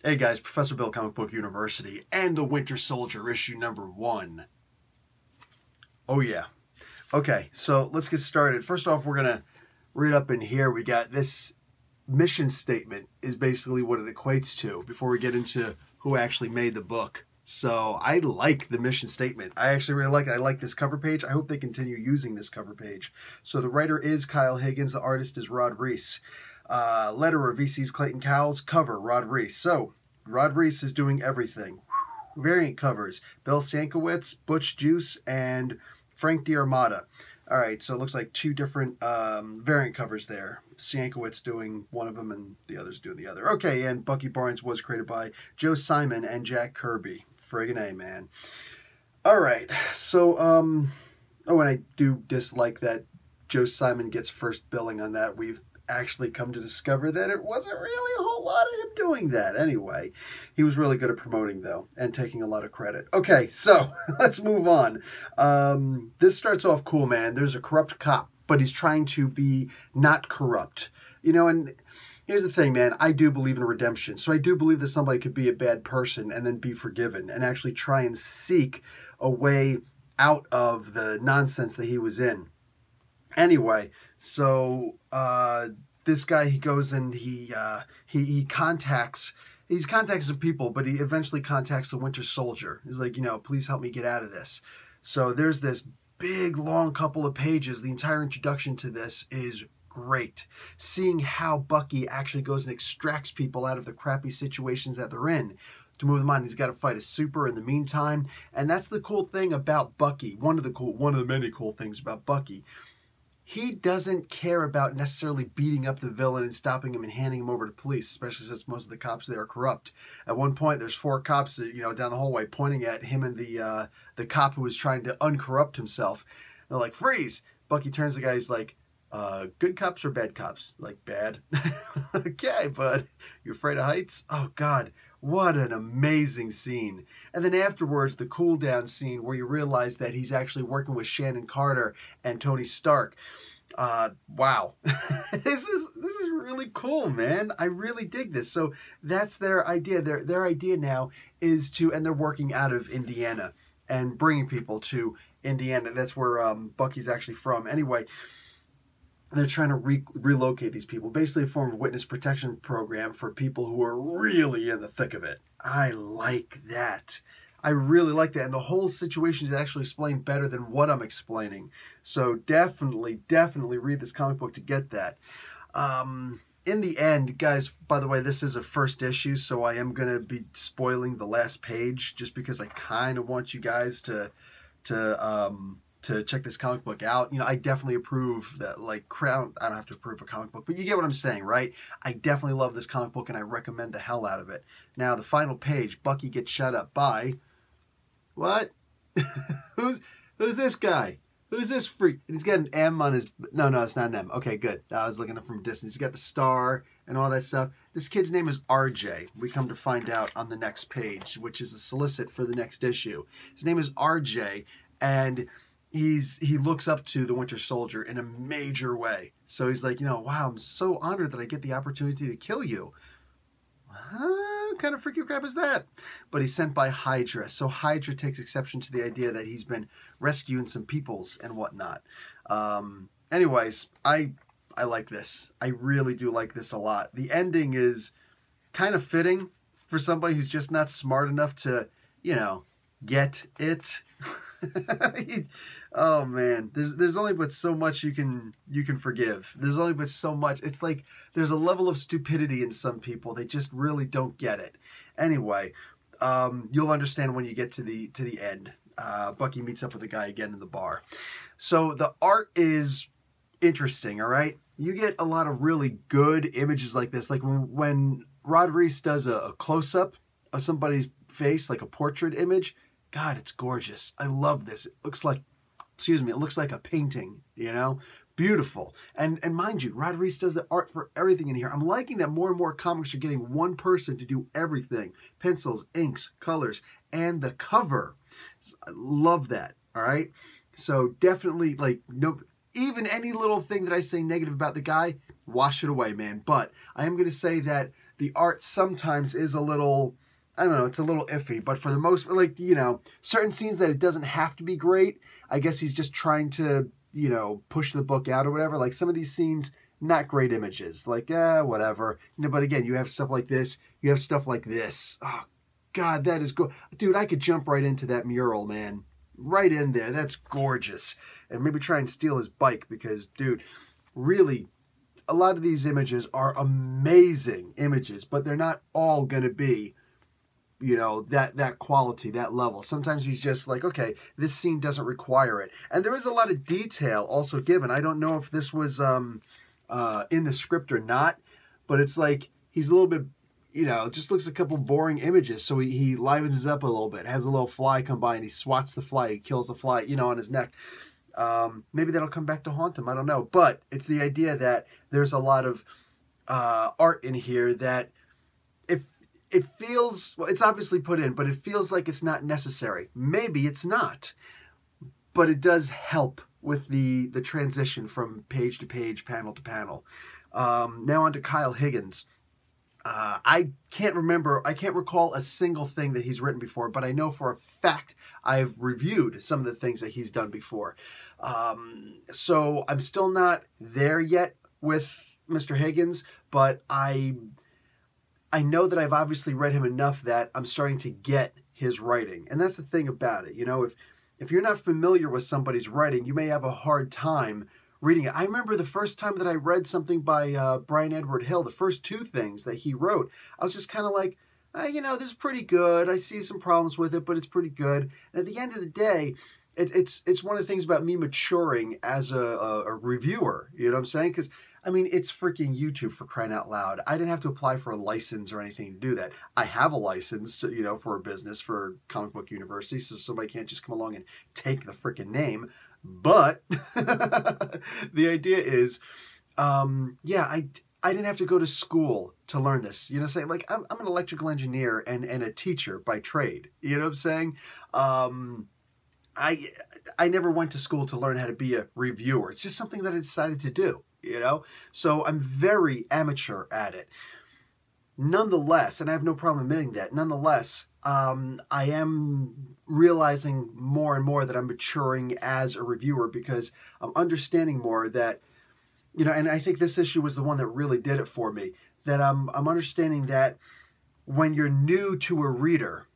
Hey guys, Professor Bill, Comic Book University, and the Winter Soldier issue #1. Oh yeah. Okay, so let's get started. First off, we're gonna read up in here. We got this mission statement is basically what it equates to before we get into who actually made the book. So I like the mission statement. I actually really like it. I like this cover page. I hope they continue using this cover page. So the writer is Kyle Higgins. The artist is Rod Reis. Letterer VC's Clayton Cowles. Cover Rod Reis. So Rod Reis is doing everything. Variant covers: Bill Sienkiewicz, Butch Juice, and Frank D'Armata. All right, so it looks like two different variant covers there. Sienkiewicz doing one of them and the other's doing the other. Okay, and Bucky Barnes was created by Joe Simon and Jack Kirby. Friggin' A, man. All right, so, oh, and I do dislike that Joe Simon gets first billing on that. We've actually come to discover that it wasn't really a whole lot of him doing that. Anyway, he was really good at promoting, though, and taking a lot of credit. Okay, so let's move on. This starts off cool, man. There's a corrupt cop, but he's trying to be not corrupt. You know, and here's the thing, man. I do believe in redemption. So I do believe that somebody could be a bad person and then be forgiven and actually try and seek a way out of the nonsense that he was in. Anyway, so this guy, he goes and he contacts some people, but he eventually contacts the Winter Soldier. He's like, you know, please help me get out of this. So there's this big, long couple of pages. The entire introduction to this is great. Seeing how Bucky actually goes and extracts people out of the crappy situations that they're in to move them on. He's got to fight a super in the meantime. And that's the cool thing about Bucky. One of the many cool things about Bucky. He doesn't care about necessarily beating up the villain and stopping him and handing him over to police, especially since most of the cops there are corrupt. At one point, there's 4 cops, you know, down the hallway pointing at him and the cop who was trying to uncorrupt himself. They're like, freeze! Bucky turns to the guy, he's like, good cops or bad cops? Like, bad. Okay, bud. You afraid of heights? Oh, God. What an amazing scene. And then afterwards, the cool down scene where you realize that he's actually working with Shannon Carter and Tony Stark. Wow. This is really cool, man. I really dig this. So that's their idea. Their idea now is to, and they're working out of Indiana and bringing people to Indiana. That's where Bucky's actually from. Anyway, they're trying to relocate these people, basically a form of witness protection program for people who are really in the thick of it. I like that. I really like that. And the whole situation is actually explained better than what I'm explaining. So definitely read this comic book to get that. In the end, guys, by the way, this is a first issue, so I am going to be spoiling the last page just because I kind of want you guys to check this comic book out. You know, I definitely approve that, like, I don't have to approve a comic book, but you get what I'm saying, right? I definitely love this comic book, and I recommend the hell out of it. Now, the final page, Bucky gets shot up by... What? Who's this guy? Who's this freak? And he's got an M on his... No, it's not an M. Okay, good. I was looking up from a distance. He's got the star and all that stuff. This kid's name is RJ. We come to find out on the next page, which is a solicit for the next issue. His name is RJ, and... he looks up to the Winter Soldier in a major way. So he's like, you know, wow, I'm so honored that I get the opportunity to kill you. What kind of freaky crap is that? But he's sent by Hydra. So Hydra takes exception to the idea that he's been rescuing some peoples and whatnot. Anyways, I like this. I really do like this a lot. The ending is kind of fitting for somebody who's just not smart enough to, you know, get it. Oh man, there's only but so much you can forgive. There's only but so much. It's like there's a level of stupidity in some people. They just really don't get it. Anyway, you'll understand when you get to the end. Bucky meets up with the guy again in the bar. So the art is interesting. All right, you get a lot of really good images like this. Like when Rod Reis does a close up of somebody's face, like a portrait image. God, it's gorgeous. I love this. It looks like, it looks like a painting, you know? Beautiful. And mind you, Rod Reis does the art for everything in here. I'm liking that more and more comics are getting one person to do everything. Pencils, inks, colors, and the cover. I love that, all right? So definitely, like, no, even any little thing that I say negative about the guy, wash it away, man. But I am going to say that the art sometimes is a little, I don't know, it's a little iffy, but for the most, like, you know, certain scenes that it doesn't have to be great, I guess he's just trying to, you know, push the book out or whatever. Like some of these scenes, not great images, like, whatever. You know, but again, you have stuff like this, you have stuff like this. Oh, God, that is good. Dude, I could jump right into that mural, man. Right in there. That's gorgeous. And maybe try and steal his bike because, dude, really, a lot of these images are amazing images, but they're not all going to be, you know, that quality, that level. Sometimes he's just like, okay, this scene doesn't require it. And there is a lot of detail also given. I don't know if this was in the script or not, but it's like he's a little bit, you know, just looks a couple boring images. So he livens up a little bit, has a little fly come by and he swats the fly, he kills the fly, you know, on his neck. Maybe that'll come back to haunt him. I don't know. But it's the idea that there's a lot of art in here that if it feels, well, it's obviously put in, but it feels like it's not necessary. Maybe it's not, but it does help with the transition from page to page, panel to panel. Now on to Kyle Higgins. I can't recall a single thing that he's written before, but I know for a fact I've reviewed some of the things that he's done before. So I'm still not there yet with Mr. Higgins, but I know that I've obviously read him enough that I'm starting to get his writing. And that's the thing about it. You know, if you're not familiar with somebody's writing, you may have a hard time reading it. I remember the first time that I read something by Brian Edward Hill, the first two things that he wrote, I was just kind of like, you know, this is pretty good. I see some problems with it, but it's pretty good. And at the end of the day, it's one of the things about me maturing as a reviewer. You know what I'm saying? Because, I mean, it's freaking YouTube, for crying out loud. I didn't have to apply for a license or anything to do that. I have a license, to, you know, for a business, for Comic Book University, so somebody can't just come along and take the freaking name. But the idea is, yeah, I didn't have to go to school to learn this. You know, saying like I'm an electrical engineer and a teacher by trade. You know what I'm saying? I never went to school to learn how to be a reviewer. It's just something that I decided to do. You know, so I'm very amateur at it. Nonetheless, and I have no problem admitting that. Nonetheless, I am realizing more and more that I'm maturing as a reviewer because I'm understanding more that, you know, and I think this issue was the one that really did it for me, that I'm understanding that when you're new to a reader,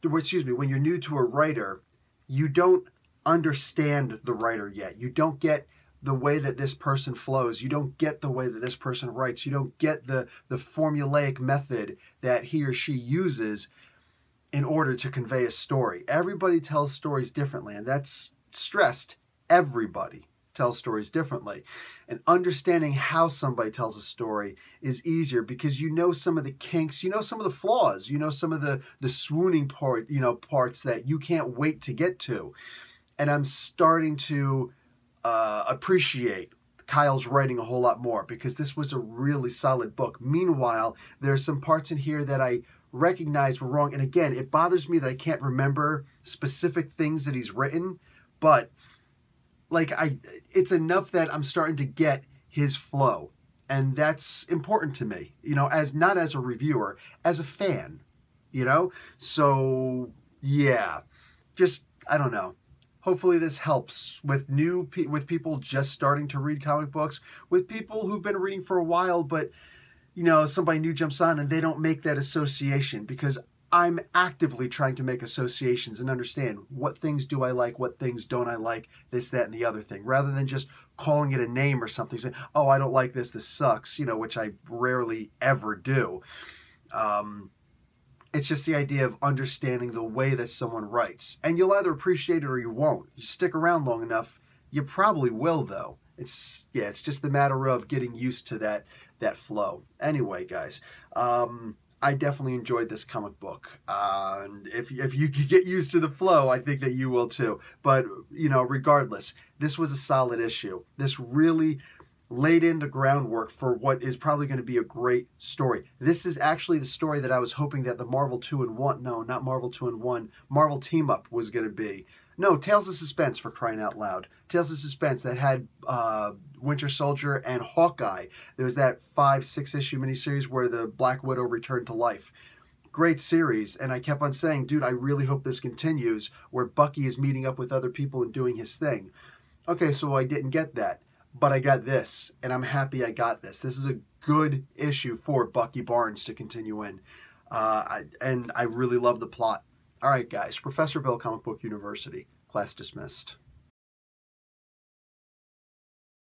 when you're new to a writer, you don't understand the writer yet. You don't get the way that this person flows. You don't get the way that this person writes. You don't get the formulaic method that he or she uses in order to convey a story. Everybody tells stories differently, and that's stressed. Everybody tells stories differently. And understanding how somebody tells a story is easier because you know some of the kinks, you know some of the flaws, you know some of the swooning parts that you can't wait to get to. And I'm starting to appreciate Kyle's writing a whole lot more because this was a really solid book. Meanwhile, there are some parts in here that I recognize were wrong. And again, it bothers me that I can't remember specific things that he's written, but like it's enough that I'm starting to get his flow. And that's important to me, you know, as not as a reviewer, as a fan, you know? So yeah, just, I don't know. Hopefully this helps with people just starting to read comic books, with people who've been reading for a while, but, you know, somebody new jumps on and they don't make that association because I'm actively trying to make associations and understand what things do I like, what things don't I like, this, that, and the other thing, rather than just calling it a name or something, saying, oh, I don't like this sucks, you know, which I rarely ever do. It's just the idea of understanding the way that someone writes. And you'll either appreciate it or you won't. You stick around long enough, you probably will, though. It's just the matter of getting used to that flow. Anyway, guys, I definitely enjoyed this comic book. And if you could get used to the flow, I think that you will too. But, you know, regardless, this was a solid issue. This really laid in the groundwork for what is probably going to be a great story. This is actually the story that I was hoping that the Marvel 2-in-1, no, not Marvel 2-in-1, Marvel Team Up was going to be. No, Tales of Suspense, for crying out loud. Tales of Suspense that had Winter Soldier and Hawkeye. There was that 5-6 issue miniseries where the Black Widow returned to life. Great series, and I kept on saying, dude, I really hope this continues, where Bucky is meeting up with other people and doing his thing. Okay, so I didn't get that, but I got this, and I'm happy I got this. This is a good issue for Bucky Barnes to continue in, and I really love the plot. All right, guys, Professor Bill, Comic Book University, class dismissed.